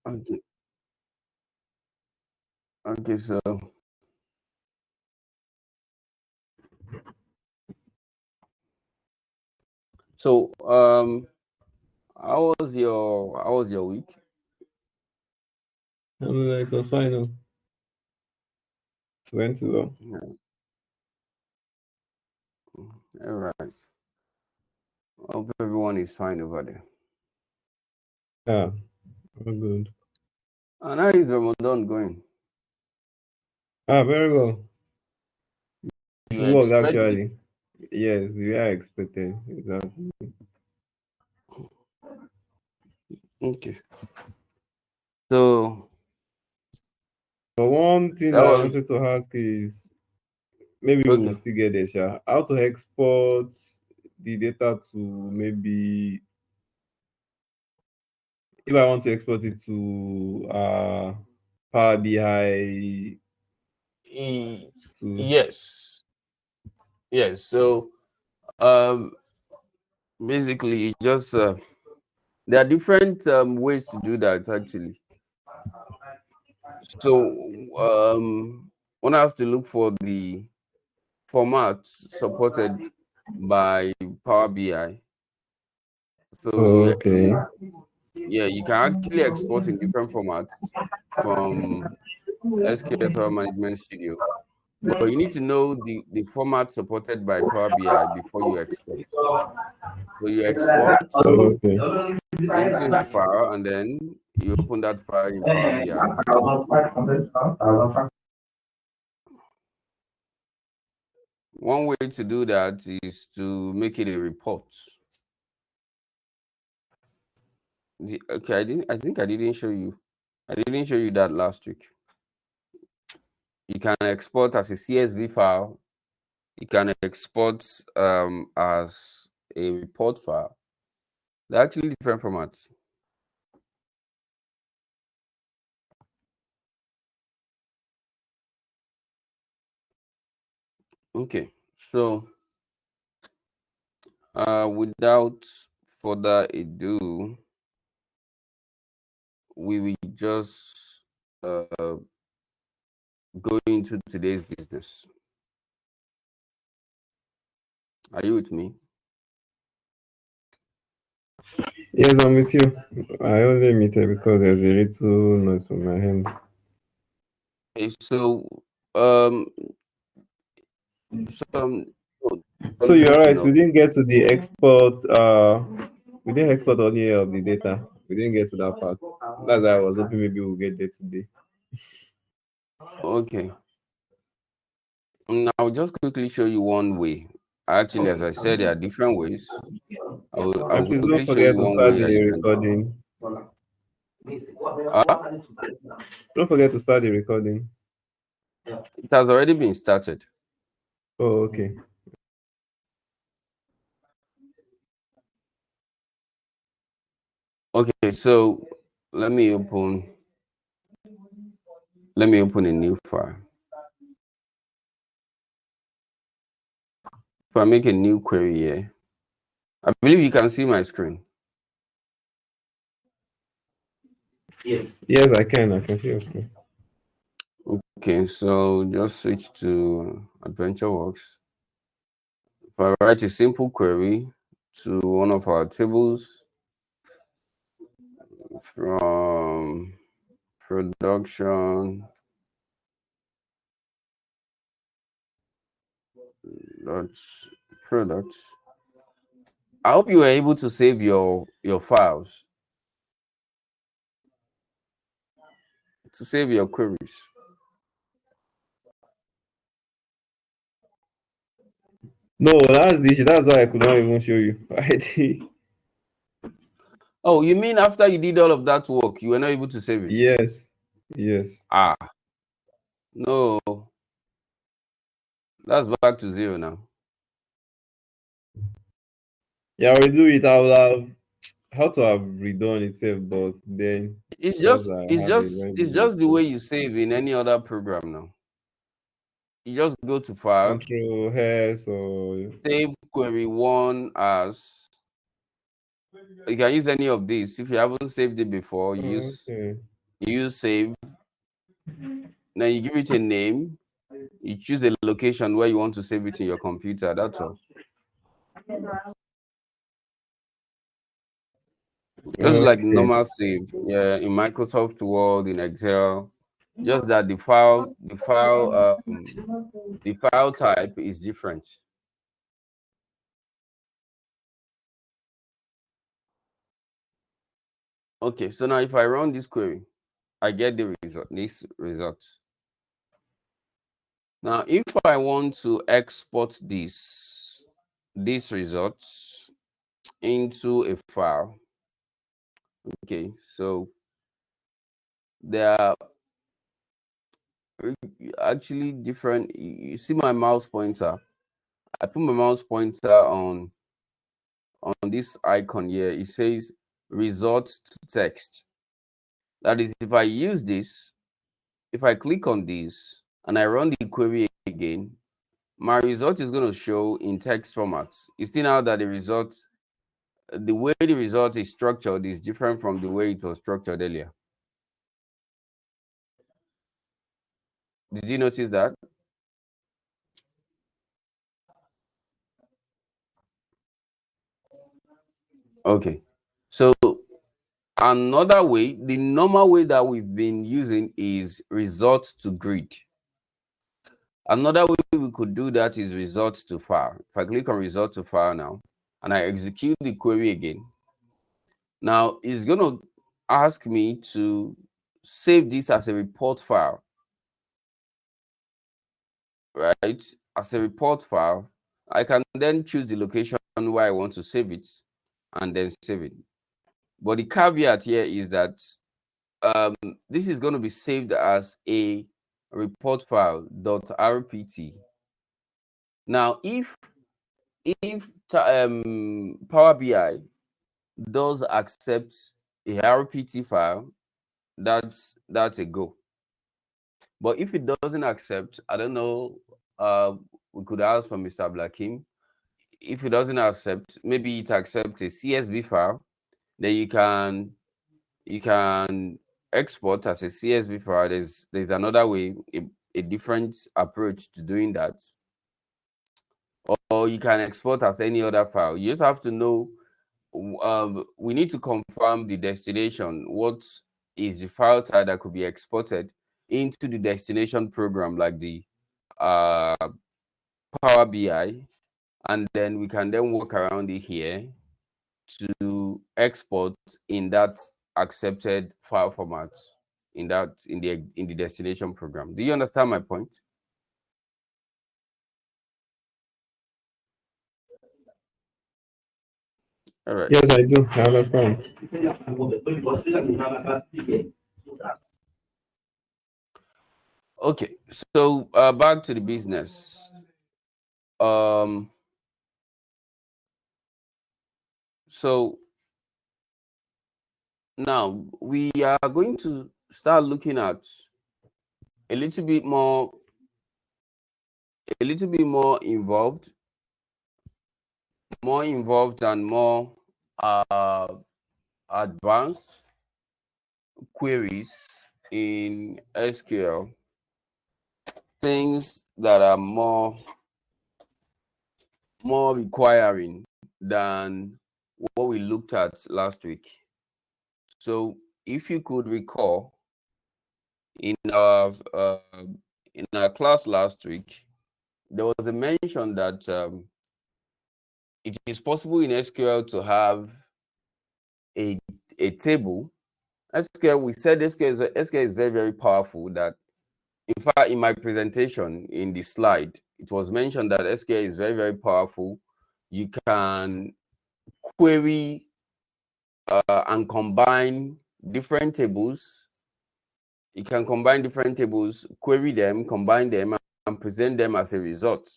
Okay. Okay, so how was your week? It was fine. It went well. Yeah. All right. Hope everyone is fine over there. Yeah, all good. And how is Ramadan going? Very well. It You worked expect it? actually. Yes, the way I expected. Exactly. Okay. So But one thing that that I was wanted to ask is maybe we will okay. still get there, sha. How to export the data to maybe if I want to export it to Power BI E- to yes. Yes. So um basically it's just there are different ways to do that actually. So one has to look for the format supported by Power BI. So oh, okay. you can actually export in different formats from SQL Server Management Studio. But you need to know the format supported by Power BI before you export. So you export Okay. into the file and then you open that file in Power BI. One way to do that is to make it a report. Okay, I think I didn't show you. I didn't show you that last week. You can export as a CSV file. You can export as a report file. They're actually different formats. Okay, so without further ado, we will just go into today's business. Are you with me? Yes, I'm with you. I only muted because there's a little noise from my hand. Okay, so um, some So you're want to right. know. We didn't get to the export. We didn't export any of the data. We didn't get to that part. That's why I was hoping maybe we'll get there today. Okay, now I'll just quickly show you one way. Actually, as I said, there are different ways. I And will please don't quickly show forget you to one start way the that you can. recording. Ah, Don't forget to start the recording. it has already been started. Oh, okay. Okay, so let me open. Let me open a new file. If I make a new query here, I believe you can see my screen. Yes, I can. I can see your screen. Okay, so just switch to AdventureWorks. If I write a simple query to one of our tables from production dot product. I hope you were able to save your files to save your queries. No, that's the issue. That's why I could not even show you. Oh, you mean after you did all of that work, you were not able to save it? Yes. Yes. Ah, no, that's back to zero now. Yeah, we do it. I would have how to have redone itself, but then It's because just I it's have a just very it's big just the laptop. way you save in any other program now. You just go to file, Control S or save query one as you can use any of these. If you haven't saved it before, use okay. You use save. Then you give it a name. You choose a location where you want to save it in your computer. That's all. Just like Okay. normal save, yeah, in Microsoft Word, in Excel. Just that the file type is different. Okay, so now if I run this query, I get the result. This result. Now, if I want to export these results into a file, okay, so there are actually different. You see my mouse pointer. I put my mouse pointer on this icon here. It says result to text. That is, if I use this, if I click on this and I run the query again, my result is going to show in text format. You see now that the way the result is structured is different from the way it was structured earlier. Did you notice that? Okay. So another way, the normal way that we've been using is result to grid. Another way we could do that is result to file. If I click on result to file now, and I execute the query again, now it's going to ask me to save this as a report file, right? As a report file, I can then choose the location where I want to save it and then save it. But the caveat here is that this is going to be saved as a report file .rpt. Now, if Power BI does accept a RPT file, that's a go. But if it doesn't accept, I don't know, we could ask for Mr. Blakim. If it doesn't accept, maybe it accepts a CSV file, then you can export as a CSV file. There's another way, a different approach to doing that. Or you can export as any other file. You just have to know, we need to confirm the destination. What is the file type that could be exported into the destination program, like the Power BI, and then we can then work around it here to export in that accepted file format in the destination program. Do you understand my point? All right. Yes, I do. I understand. Okay. So back to the business. So now we are going to start looking at a little bit more involved, and more advanced queries in SQL. Things that are more requiring than what we looked at last week. So if you could recall, in our class last week, there was a mention that it is possible in SQL to have a table. SQL, we said SQL is very, very powerful. That, in fact, in my presentation in the slide, it was mentioned that SQL is very, very powerful. You can query and combine different tables. You can combine different tables, query them, combine them, and present them as a result.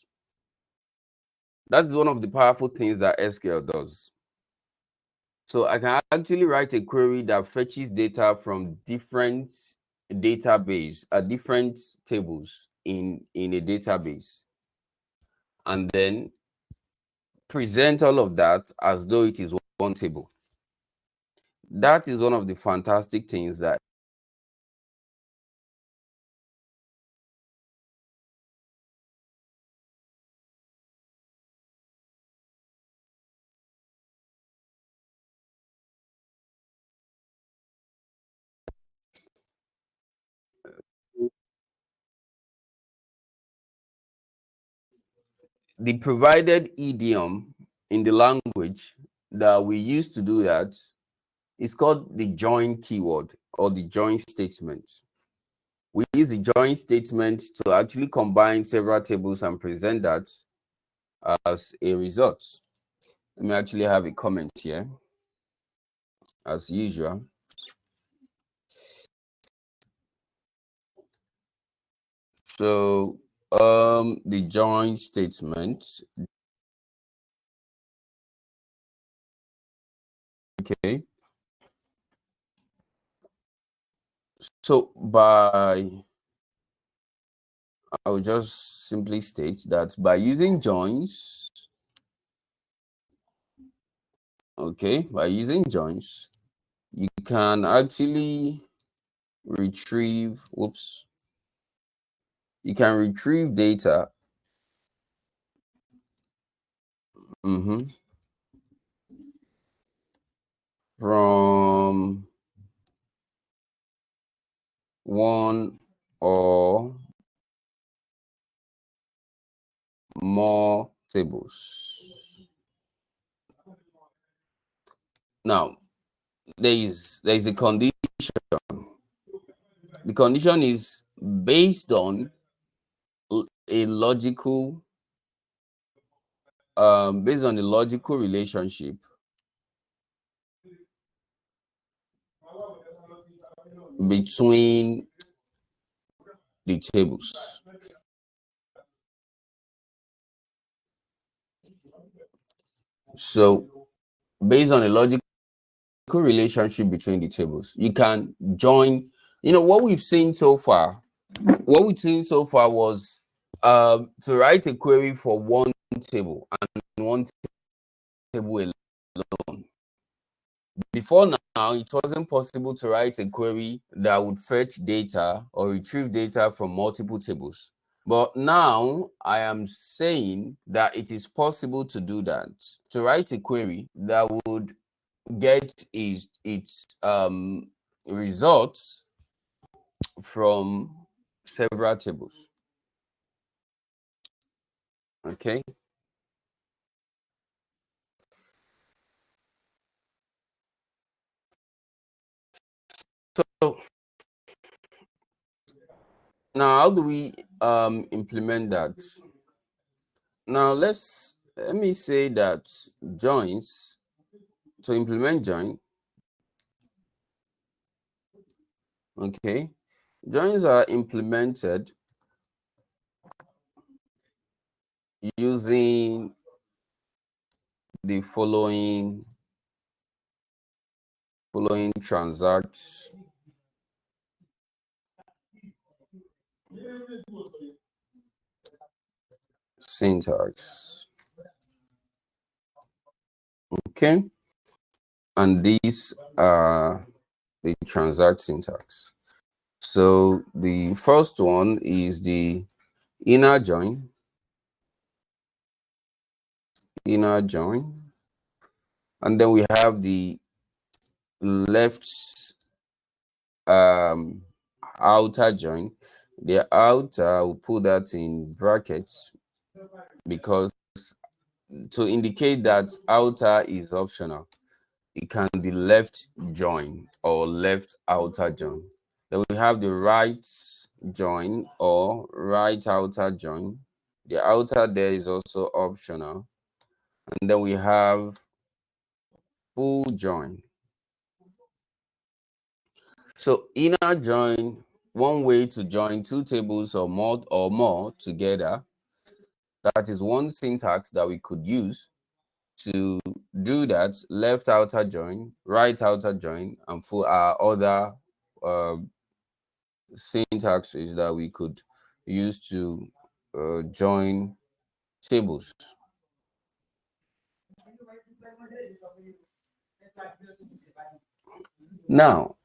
That's one of the powerful things that SQL does. So I can actually write a query that fetches data from different database, different tables in a database, and then present all of that as though it is one table. That is one of the fantastic things that the provided idiom in the language that we use to do that is called the join keyword or the join statement. We use the join statement to actually combine several tables and present that as a result. Let me actually have a comment here, as usual. So the join statement, okay. So I will just simply state that by using joins, okay, by using joins, you can actually retrieve, you can retrieve data from one or more tables. Now, there is a condition. The condition is based on a logical relationship between the tables. So based on a logical relationship between the tables, you can join. What we've seen so far was to write a query for one table and one table alone. Before now, it wasn't possible to write a query that would fetch data or retrieve data from multiple tables. But now I am saying that it is possible to do that, to write a query that would get its results from several tables. Okay. So now how do we implement that? Now let me say that joins, to implement join, okay, joins are implemented using the following transact syntax. Okay, and these are the transact syntax. So the first one is the inner join, and then we have the left outer join. The outer, will put that in brackets because to indicate that outer is optional. It can be left join or left outer join. Then we have the right join or right outer join. The outer there is also optional. And then we have full join. So inner join, one way to join two tables or more together. That is one syntax that we could use to do that. Left outer join, right outer join, and for our other syntaxes that we could use to join tables. Now,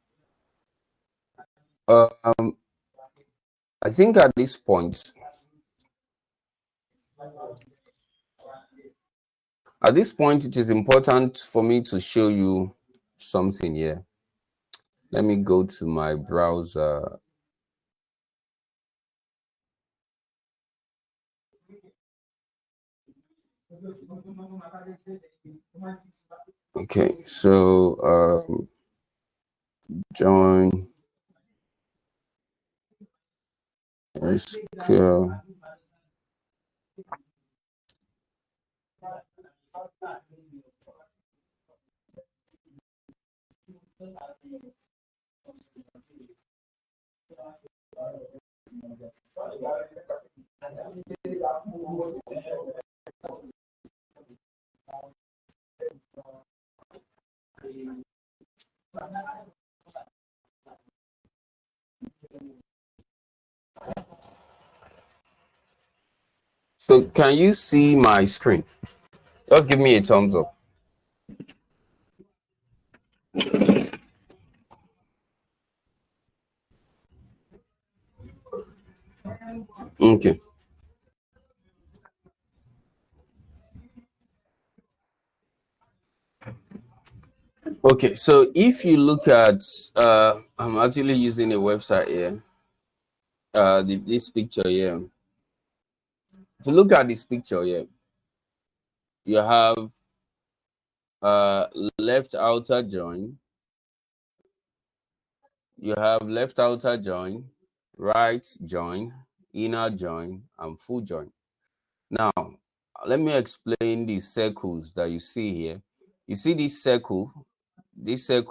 I think at this point, it is important for me to show you something here. Let me go to my browser. Okay, so join SQL. So can you see my screen? Just give me a thumbs up. Okay. Okay, so if you look at, I'm actually using a website here. This picture here. If you look at this picture here, you have left outer join. You have left outer join, right join, inner join, and full join. Now, let me explain these circles that you see here. You see this circle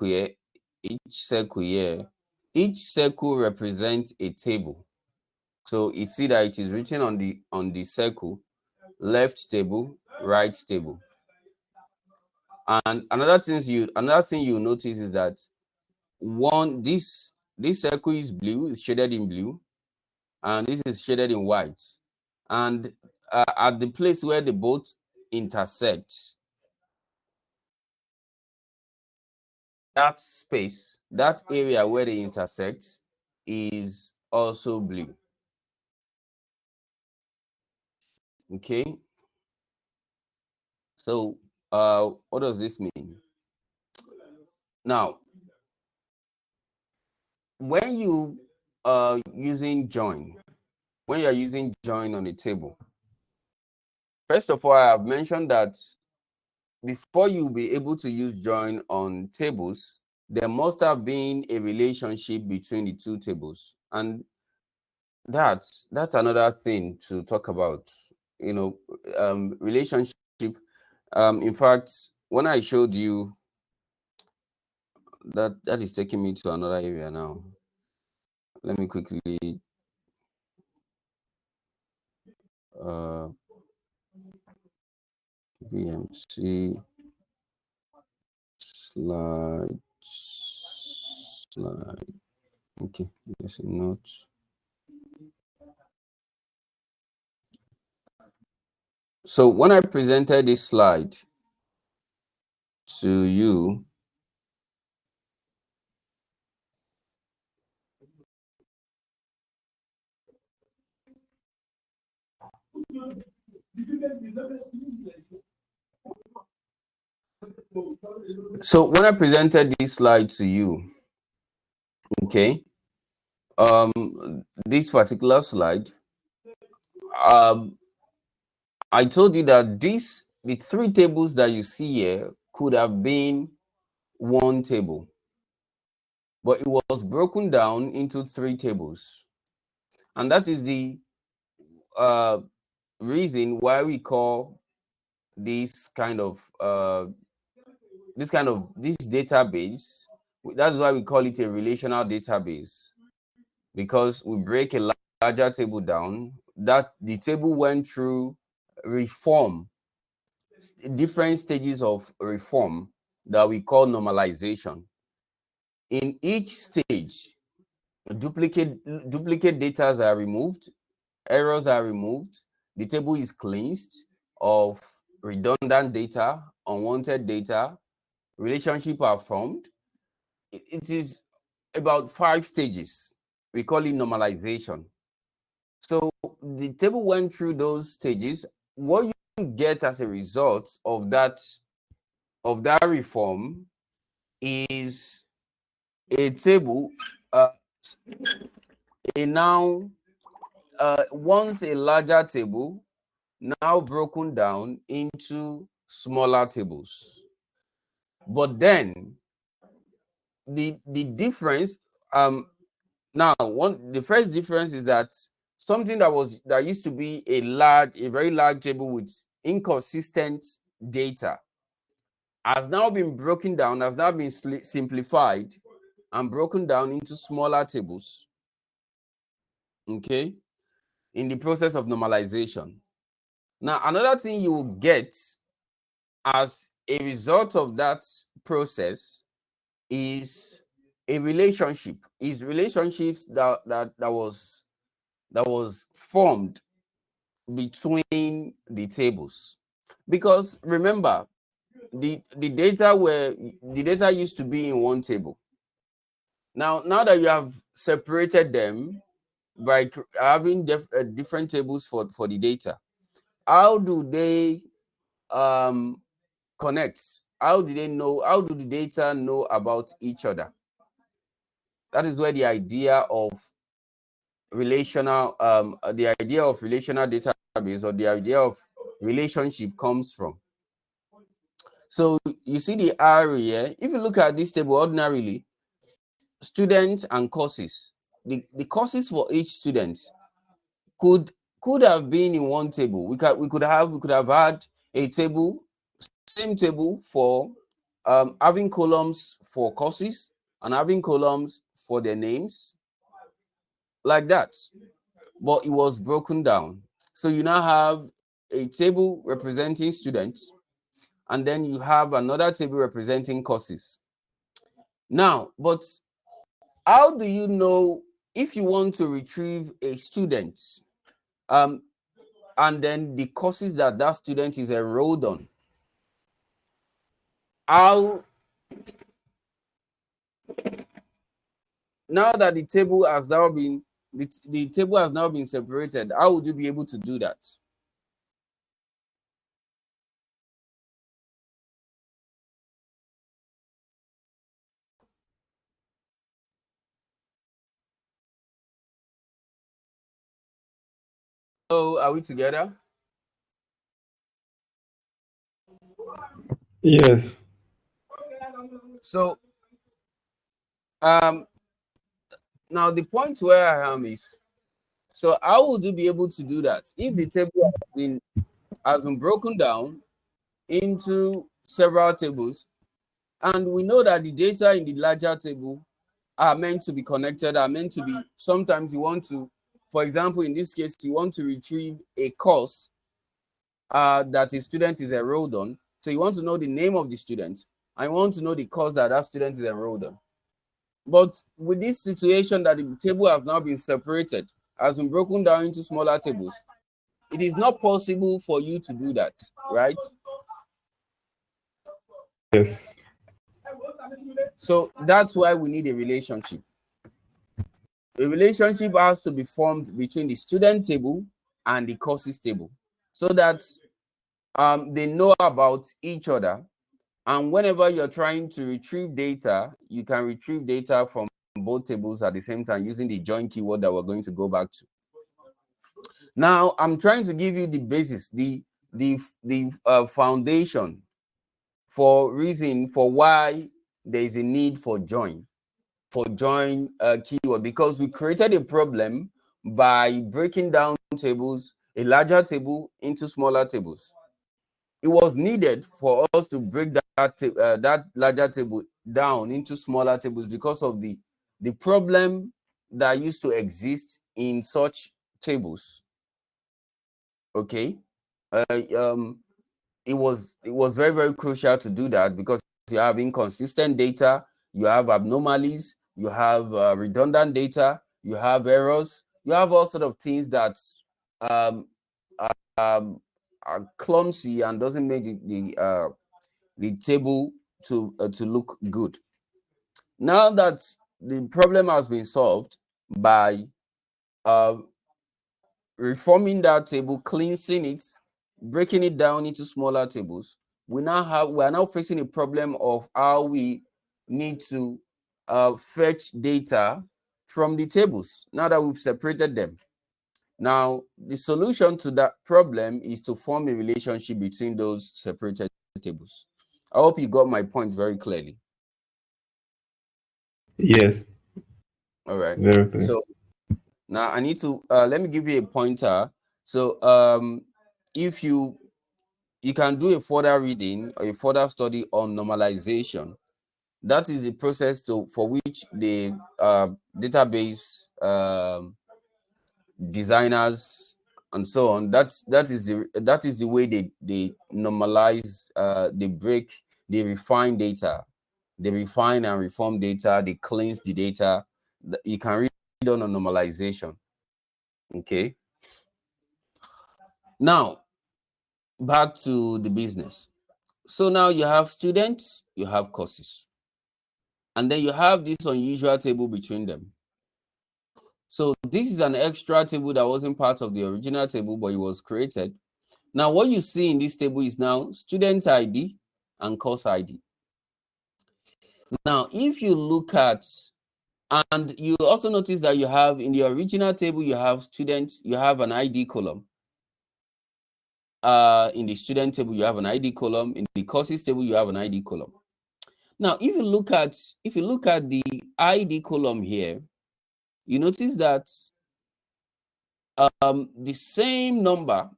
here, each circle represents a table. So you see that it is written on the circle, left table, right table. And another thing you notice is that this circle is blue, is shaded in blue, and this is shaded in white. And at the place where they both intersect, that space, that area where they intersect, is also blue. Okay. So what does this mean? Now, when you are using join, when you are using join on a table, first of all, I have mentioned that before you'll be able to use join on tables, there must have been a relationship between the two tables. And that's another thing to talk about, relationship. In fact, when I showed you that is taking me to another area now. Let me quickly BMC slide. Okay, there's a note. So when I presented this slide to you, okay, this particular slide, I told you that the three tables that you see here could have been one table, but it was broken down into three tables. And that is the reason why we call this database, that's why we call it a relational database, because we break a larger table down, that the table went through reform, different stages of reform that we call normalization. In each stage, duplicate data are removed, errors are removed, the table is cleansed of redundant data, unwanted data, relationships are formed. It is about 5 stages. We call it normalization. So the table went through those stages. What you get as a result of that reform is a table, once a larger table, now broken down into smaller tables. But then the difference, the first difference is that something that used to be a very large table with inconsistent data has now been broken down, has now been simplified and broken down into smaller tables, okay, in the process of normalization. Now, another thing you will get as a result of that process is a relationship, is relationships that was formed between the tables. Because remember, the data used to be in one table. Now that you have separated them by having different tables for the data, how do they connect? How do they know? How do the data know about each other? That is where the idea of relational database, or the idea of relationship comes from. So you see the R here. If you look at this table ordinarily, students and courses, the courses for each student could have been in one table. We could have had a table, same table for having columns for courses and having columns for their names, like that. But it was broken down. So you now have a table representing students, and then you have another table representing courses. Now, but how do you know if you want to retrieve a student and then the courses that student is enrolled on? How, now that the table has now been separated, how would you be able to do that? So are we together? Yes. So now the point where I am is, so how would you be able to do that if the table has been broken down into several tables, and we know that the data in the larger table are meant to be connected, are meant to be, sometimes you want to, for example, in this case, you want to retrieve a course that a student is enrolled on. So you want to know the name of the student, and you want to know the course that student is enrolled on. But with this situation that the table has now been separated, has been broken down into smaller tables, it is not possible for you to do that, right? Yes. So that's why we need a relationship. A relationship has to be formed between the student table and the courses table, so that they know about each other. And whenever you're trying to retrieve data, you can retrieve data from both tables at the same time using the join keyword that we're going to go back to. Now, I'm trying to give you the basis, the foundation for why there is a need for join keyword, because we created a problem by breaking down tables, a larger table into smaller tables. It was needed for us to break that larger table down into smaller tables because of the problem that used to exist in such tables. Okay, it was very, very crucial to do that, because you have inconsistent data, you have anomalies, you have redundant data, you have errors, you have all sort of things that are clumsy and doesn't make the table to look good. Now that the problem has been solved by reforming that table, cleansing it, breaking it down into smaller tables, we are now facing a problem of how we need to fetch data from the tables now that we've separated them. Now, the solution to that problem is to form a relationship between those separated tables. I hope you got my point very clearly. Yes, All right. very clear. So now I need to let me give you a pointer. So if you can do a further reading or a further study on normalization. That is the process for which the database designers and so on. That is the way they normalize, they refine data, they refine and reform data, they cleanse the data. You can read on normalization. Okay. Now back to the business. So now you have students, you have courses, and then you have this unusual table between them. So this is an extra table that wasn't part of the original table, but it was created. Now, what you see in this table is now student ID and course ID. Now, if you look at, and you also notice that you have in the original table, you have students, you have an ID column. In the student table, you have an ID column. In the courses table, you have an ID column. Now, if you look at the ID column here, you notice that the same number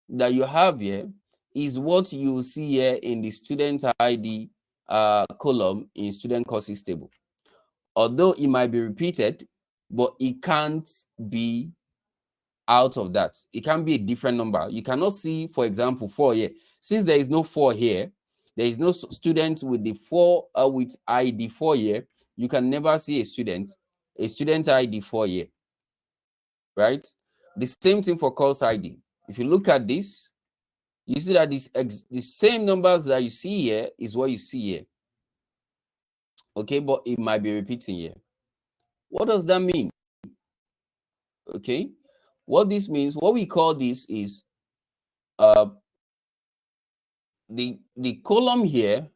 that you have here is what you see here in the student ID column in student courses table. Although it might be repeated, but it can't be out of that. It can be a different number. You cannot see, for example, 4 here. Since there is no 4 here, there is no student with the 4 with ID 4 here. You can never see a student ID 4 here, right? The same thing for course ID. If you look at this, you see that the same numbers that you see here is what you see here. Okay, but it might be repeating here. What does that mean? Okay, what this means, what we call this is the column here,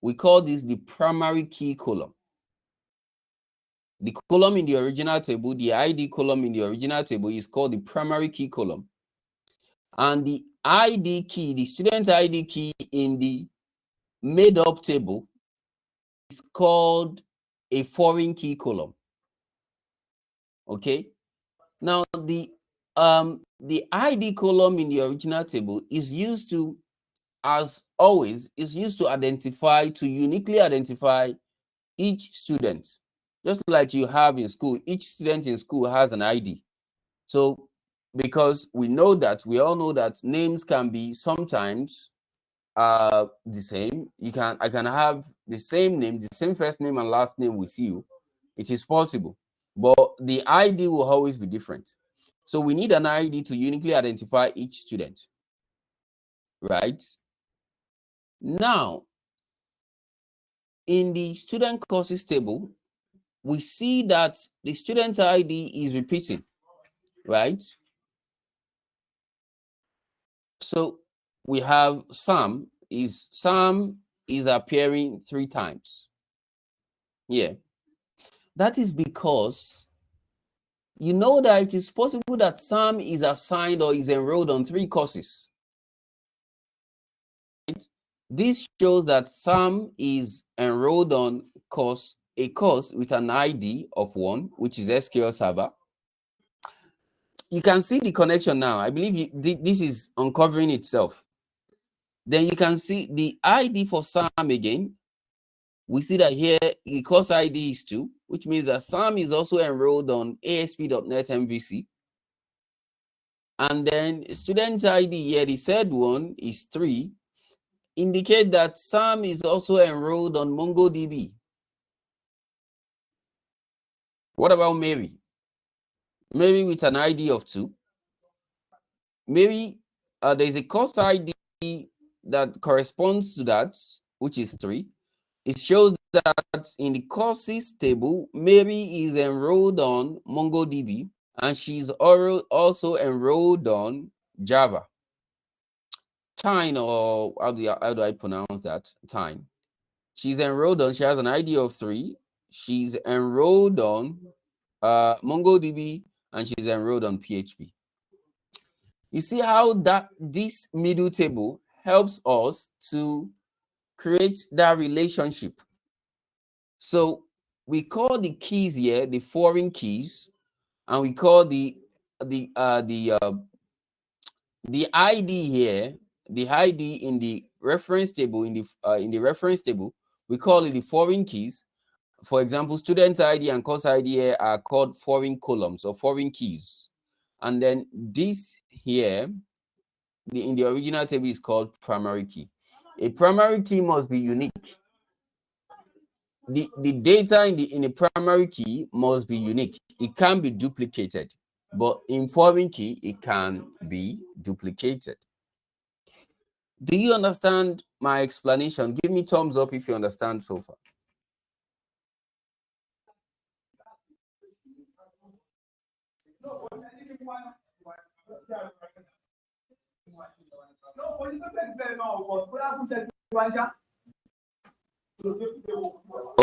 we call this the primary key column. The column in the original table, the ID column in the original table is called the primary key column. And the ID key, the student ID key in the made up table is called a foreign key column. Okay. Now the ID column in the original table is used to, as always, is used to identify, to uniquely identify each student. Just like you have in school, each student in school has an ID. So because we all know that names can be sometimes the same. I can have the same name, the same first name and last name with you. It is possible, but the ID will always be different. So we need an ID to uniquely identify each student, right? Now, in the student courses table, we see that the student ID is repeating, right? So we have Sam is appearing 3 times. Yeah. That is because you know that it is possible that Sam is assigned or is enrolled on 3 courses. Right? This shows that Sam is enrolled on a course with an ID of 1, which is SQL Server. You can see the connection now. I believe this is uncovering itself. Then you can see the ID for Sam again. We see that here the course ID is 2, which means that Sam is also enrolled on ASP.NET MVC. And then student ID here, the third one is 3, indicate that Sam is also enrolled on MongoDB. What about Mary? Mary with an ID of 2. Mary, there's a course ID that corresponds to that, which is 3. It shows that in the courses table, Mary is enrolled on MongoDB, and she's also enrolled on Java. Tyne, or how do I pronounce that? Tyne. She's enrolled on, she has an ID of 3. She's enrolled on MongoDB, and she's enrolled on PHP. You see how this middle table helps us to create that relationship. So we call the keys here the foreign keys, and we call the ID here, the ID in the reference table, in the reference table, we call it the foreign keys. For example, student ID and course ID here are called foreign columns or foreign keys. And then this here, in the original table, is called primary key. A primary key must be unique. The data in the primary key must be unique. It can't be duplicated. But in foreign key, it can be duplicated. Do you understand my explanation? Give me thumbs up if you understand so far.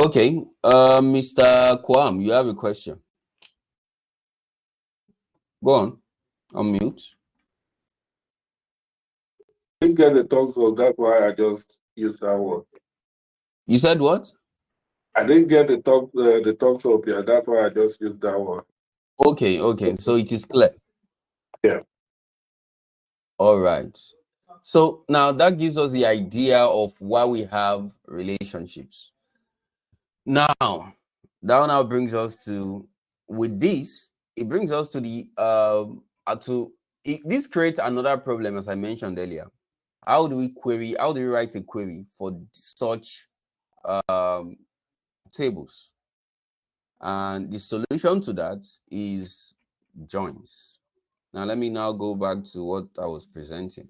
Okay, Mr. Kwam, you have a question. Go on, unmute. I didn't get the talk, so that's why I just used that word. You said what? I didn't get the talk up here. That's why I just used that word. Okay. So it is clear. Yeah. All right. So now that gives us the idea of why we have relationships. Now, that now brings us to, with this, it brings us to the this creates another problem, as I mentioned earlier. How do we write a query for such tables? And the solution to that is joins. Now let me now go back to what I was presenting.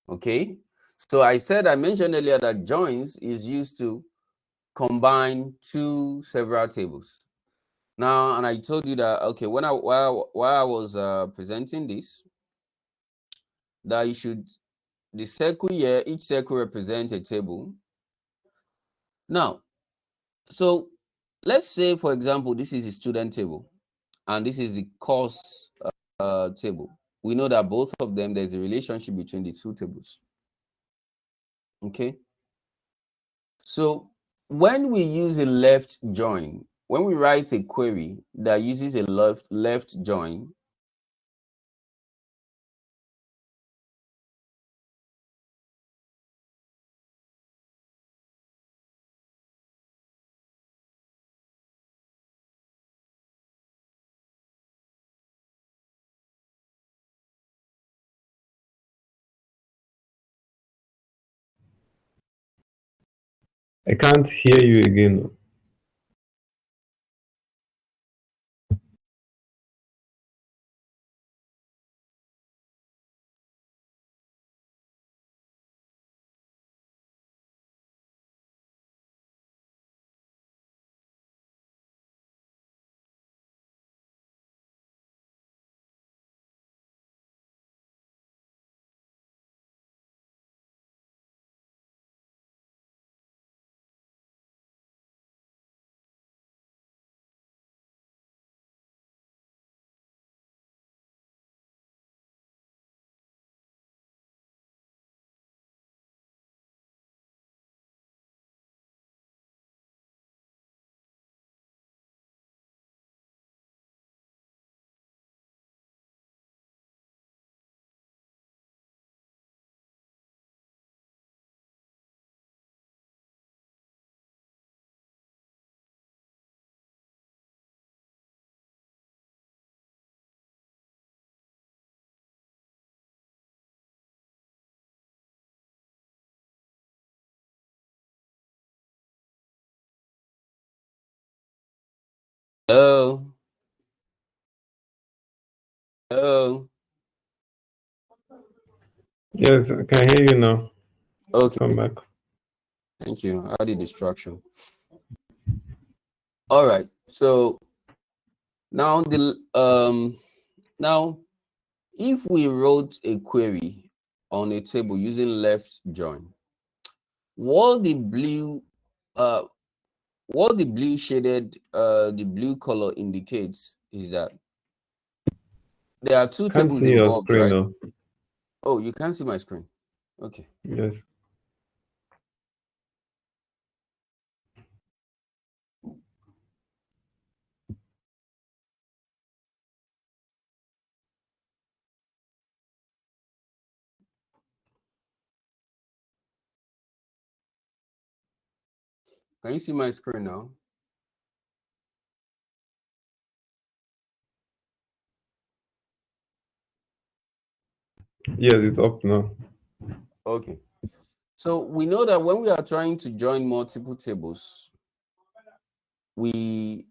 Okay, so I mentioned earlier that joins is used to combine several tables. Now, and I told you that, okay, while I was presenting this, that the circle here, each circle represents a table. Now, so let's say, for example, this is a student table and this is the course table. We know that both of them, there's a relationship between the two tables. Okay. So when we use a left join, when we write a query that uses a left join, I can't hear you again. hello. Yes, I can hear you now. Okay. Come back. Thank you. I had a distraction. All right. So now now if we wrote a query on a table using left join, what the blue shaded the blue color indicates is that there are two Can't tables see your involved, screen right? now. Oh, you can't see my screen. Okay. Yes. Can you see my screen now? Yes, it's up now. Okay. So we know that when we are trying to join multiple tables, when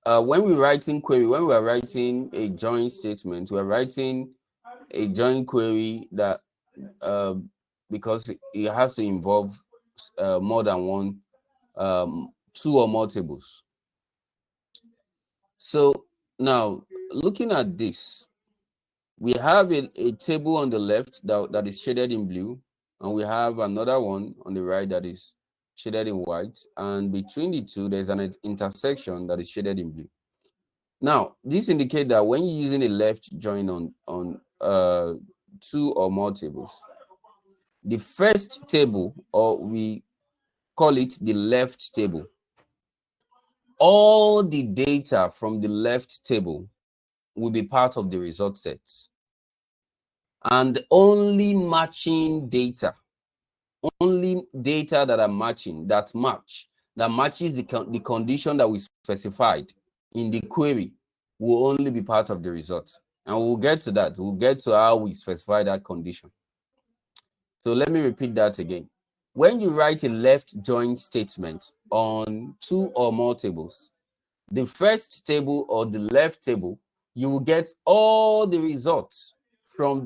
we writing query, when we are writing a join statement, we are writing a join query that because it has to involve more than one, two or more tables. So now looking at this, we have a table on the left that is shaded in blue, and we have another one on the right that is shaded in white, and between the two there's an intersection that is shaded in blue. Now this indicates that when you're using a left join on two or more tables, the first table, or we call it the left table, all the data from the left table will be part of the result set, and only matching data, only data that are matching, that matches the condition that we specified in the query will only be part of the result. And we'll get to that. We'll get to how we specify that condition. So let me repeat that again. When you write a left join statement on two or more tables, the first table or the left table, you will get all the results from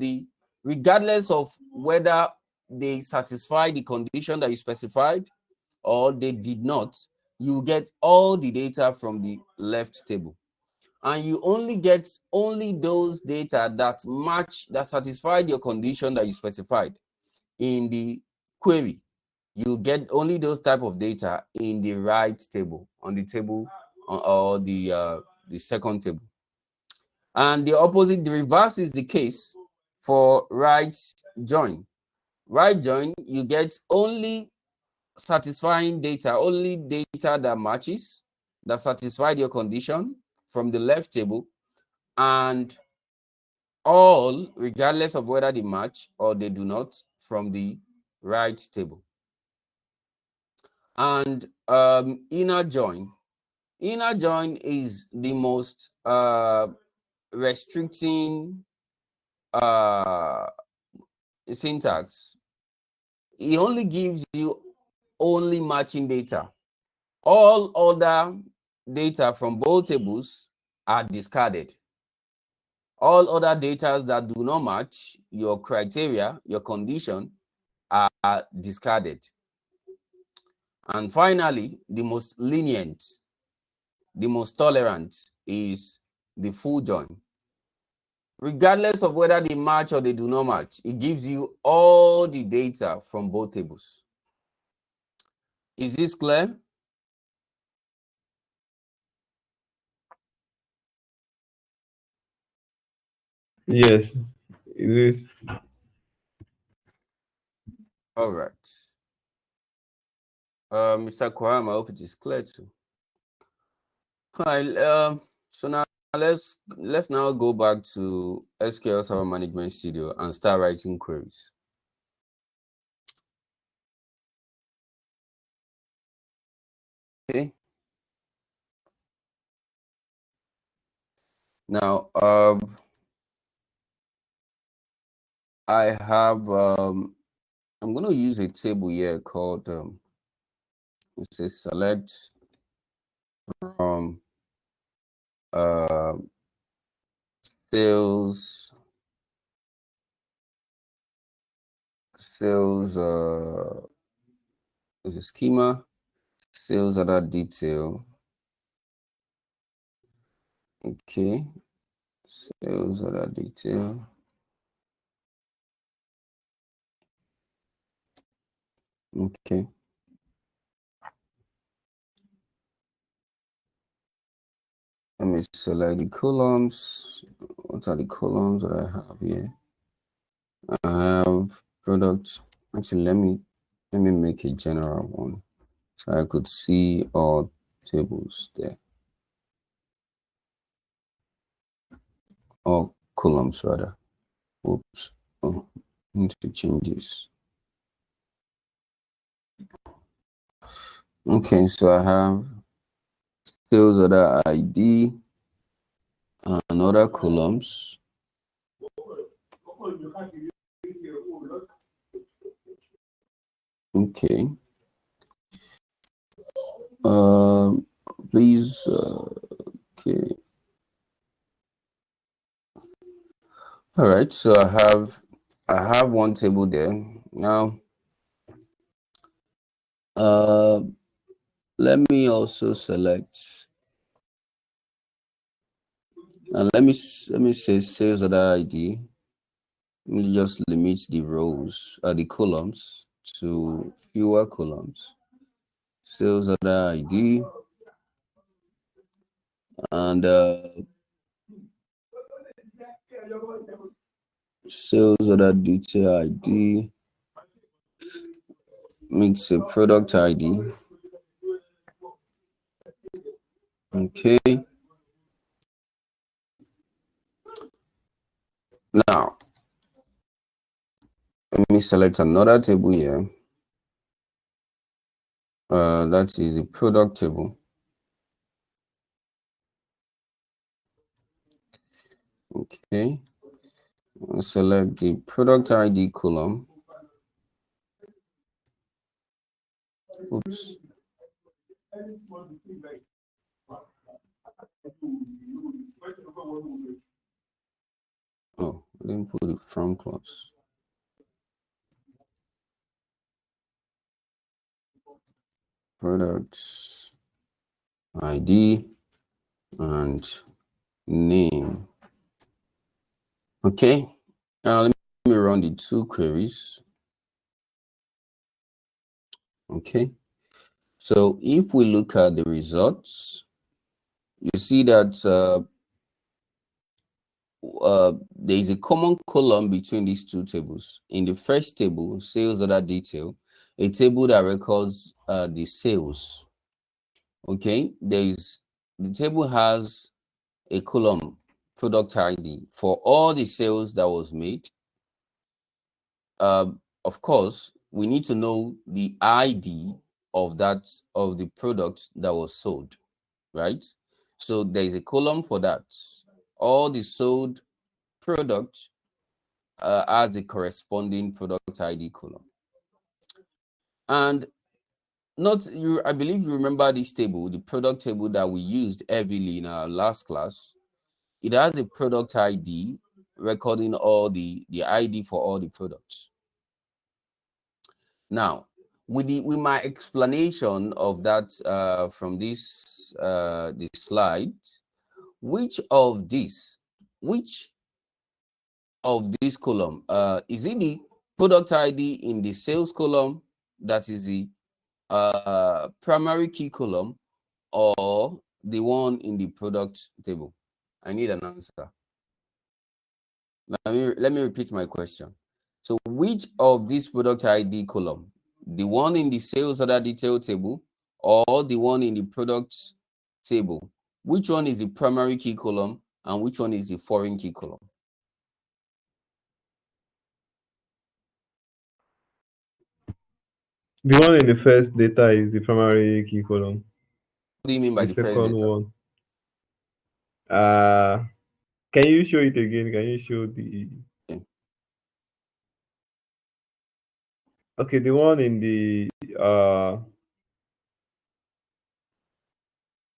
regardless of whether they satisfy the condition that you specified or they did not, you will get all the data from the left table. And you only get those data that satisfy your condition that you specified in the query. You get only those type of data in the right table, on the table or the second table. And the opposite, the reverse is the case for right join. Right join, you get only satisfying data, only data that matches, that satisfied your condition from the left table, and all, regardless of whether they match or they do not, from the right table. And inner join is the most restricting syntax. It only gives you only matching data. All other data from both tables are discarded. All other data that do not match your criteria, your condition, are discarded. And finally, the most lenient, the most tolerant is the full join. Regardless of whether they match or they do not match, it gives you all the data from both tables. Is this clear? Yes, it is. All right. Mr. Kwame, I hope it is clear too. All right. So now let's now go back to SQL Server Management Studio and start writing queries. Okay. Now, I have I'm going to use a table here called it says select from sales is a schema, sales other detail. Okay, sales other detail. Okay. Let me select the columns. what are the columns that I have here? I have products. Actually, let me make a general one so I could see all tables there. Or columns rather. Oops. Oh, I need to change this. Okay, so I have sales order ID and other columns. Okay. Please. Okay. All right. So I have one table there now. Let me also select. And let me say sales order ID. Let me just limit the rows, the columns to fewer columns. Sales order ID and sales order detail ID. Makes a product ID. Okay. Now, let me select another table here. That is the product table. Okay. I'll select the product ID column. Oops. Oh, I didn't put it from clause. Products ID and name. Okay. Now let me run the two queries. Okay. So if we look at the results, you see that there is a common column between these two tables. In the first table, sales order detail, a table that records the sales. Okay, the table has a column, product ID, for all the sales that was made. Of course, we need to know the ID of the product that was sold, right? So there is a column for that. All the sold product as a corresponding product ID column. And I believe you remember this table, the product table that we used heavily in our last class. It has a product ID recording all the ID for all the products. Now, with my explanation of that from this slide, which of this column is it the product ID in the sales column that is the primary key column, or the one in the product table? I need an answer. Let me repeat my question. So which of this product ID column, the one in the sales order detail table or the one in the product table, which one is the primary key column and which one is the foreign key column? The one in the first data is the primary key column. What do you mean by The the first second data? one. Can you show it again? Can you show the? Okay. Okay, the one in the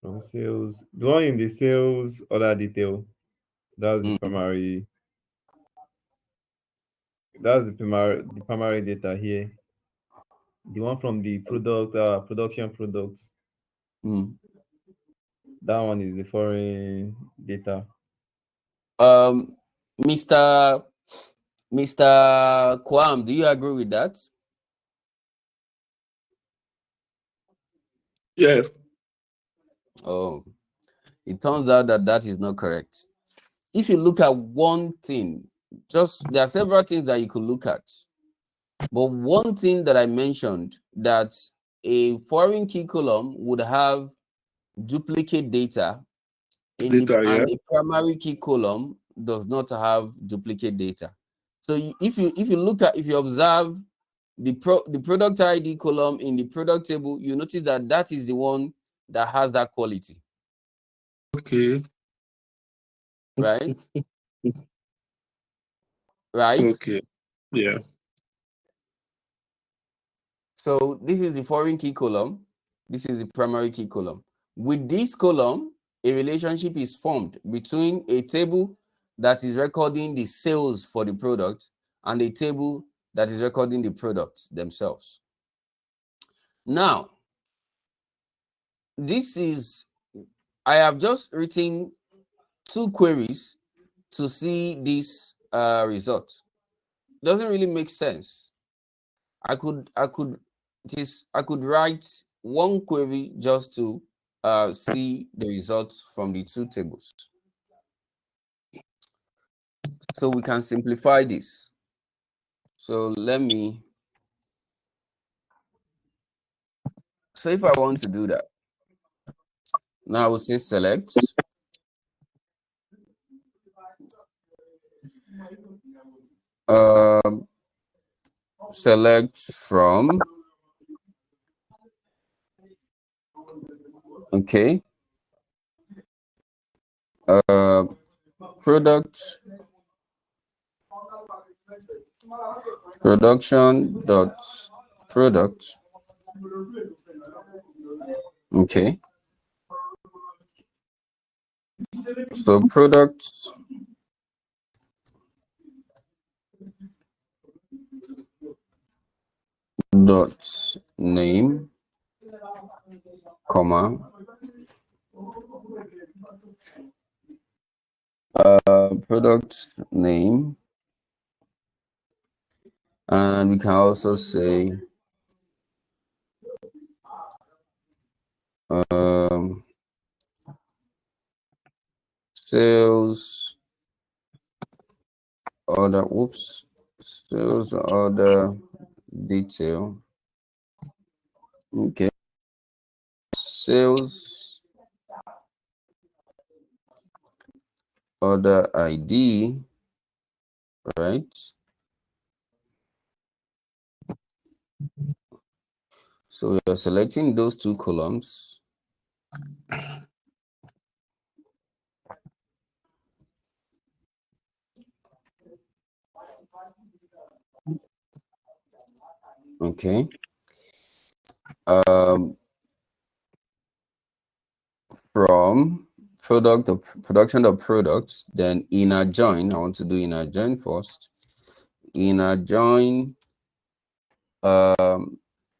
from sales, the one in the sales order detail. That's the primary. That's the primary data here. The one from the product production products. That one is the foreign data. Mr. Kwam, do you agree with that? Yes. Oh, it turns out that is not correct. if you look at one thing, just there are several things that you could look at. But one thing that I mentioned, that a foreign key column would have duplicate data and a primary key column does not have duplicate data. So if you observe the product ID column in the product table, you notice that that is the one that has that quality. Okay. Right? Right? Okay. Yeah. So this is the foreign key column. This is the primary key column. With this column, a relationship is formed between a table that is recording the sales for the product and a table that is recording the products themselves. Now, I have just written 2 queries to see this result. Doesn't really make sense. I could write 1 query just to see the results from the 2 tables. So we can simplify this. So so if I want to do that, now I will say select. Select from, okay, product production dot product. Okay, so product dot name, comma, product name, and we can also say sales order, sales order detail. Okay, sales order ID, right? So we are selecting those 2 columns. Okay. From production of products, then inner join. I want to do inner join first. Inner join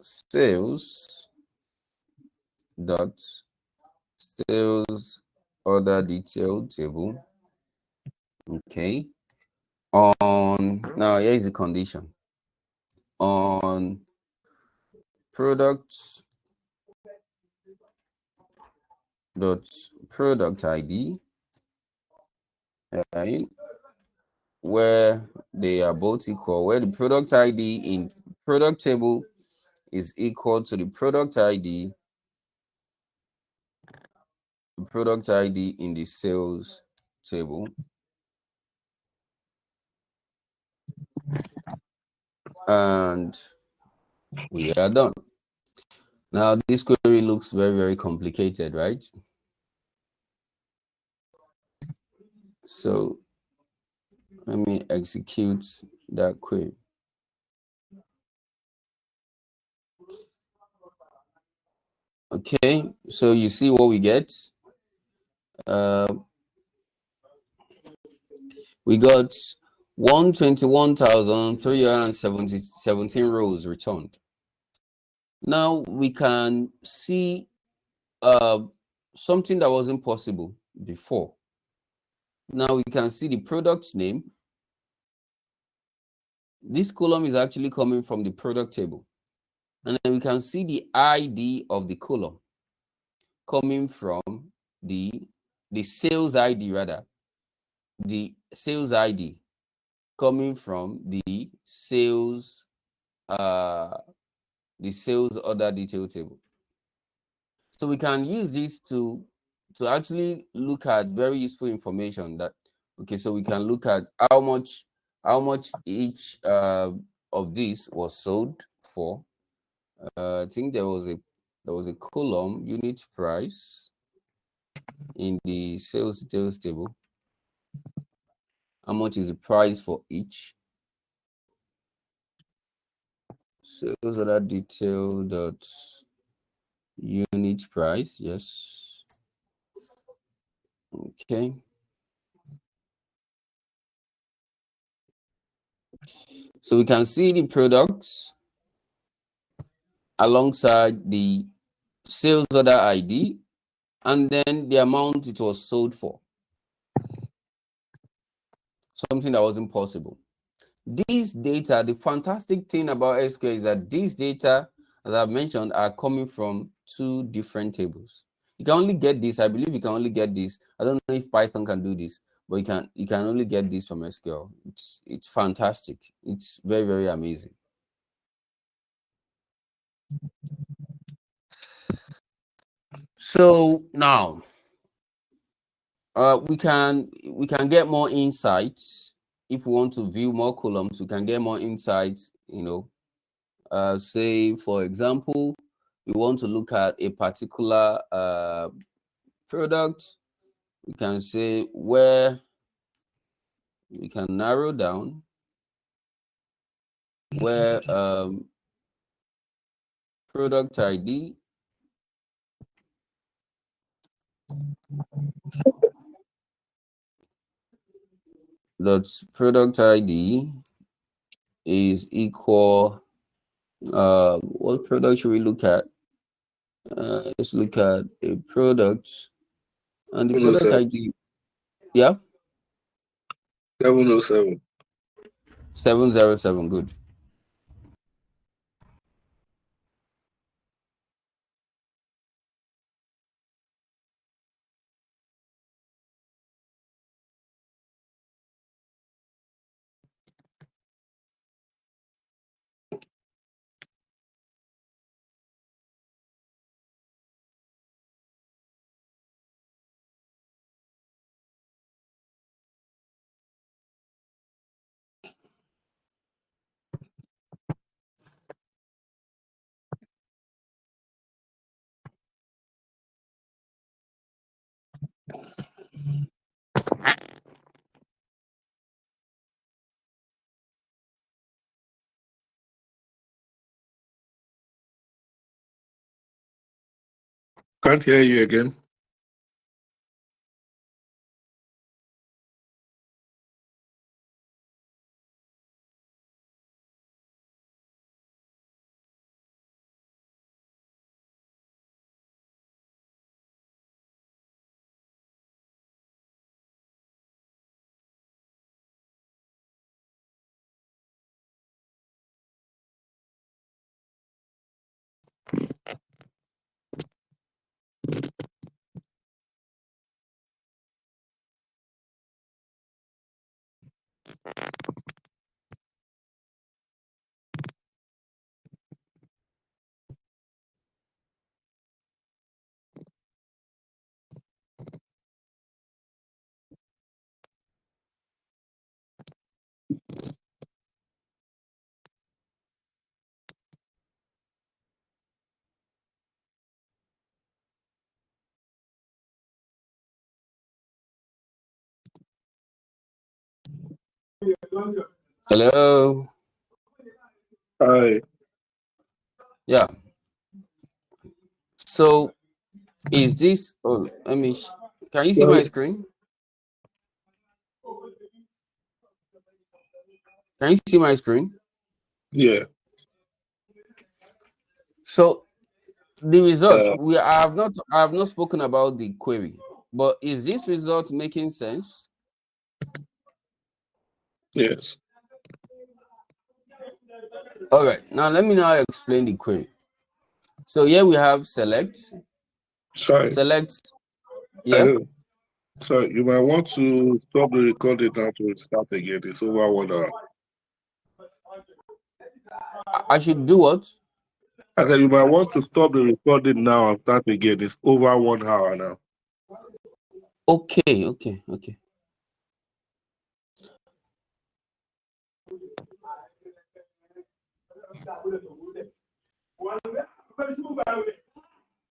sales dot sales order detail table. Okay. Now here is the condition. On products dot product ID, right, where they are both equal, where the product ID in product table is equal to the product ID in the sales table. And we are done. Now this query looks very, very complicated, right? So let me execute that query. Okay, so you see what we get. We got 121,317 rows returned. Now we can see something that wasn't possible before. Now we can see the product name. This column is actually coming from the product table. And then we can see the ID of the column coming from the sales ID rather. the sales ID coming from the sales order detail table. So we can use this to actually look at very useful information that, okay, so we can look at how much each of these was sold for. I think there was a column, unit price, in the sales details table. How much is the price for each? Sales order detail dot unit price. Yes. Okay. So we can see the products alongside the sales order ID and then the amount it was sold for. Something that wasn't possible. These data, the fantastic thing about SQL is that these data, as I've mentioned, are coming from two different tables. You can only get this, I believe you can only get this. I don't know if Python can do this, but you can only get this from SQL. It's fantastic. It's very, very amazing. So now we can get more insights. If we want to view more columns, we can get more insights, say for example, we want to look at a particular product. We can say where we can narrow down where product ID product ID is equal. What product should we look at? Let's look at a product and the product ID. Yeah. 707. 707. Good. Can't hear you again. Hello. Hi. Yeah. So is this? Oh, let me. Can you see my screen? Can you see my screen? Yeah. So the results I have not spoken about the query, but is this result making sense? Yes. All right, now let me now explain the query. So here we have select. Sorry. Select. Yeah. Hello. So you might want to stop the recording now to start again. It's over 1 hour. I should do what? I said you might want to stop the recording now and start again. It's over 1 hour now. Okay.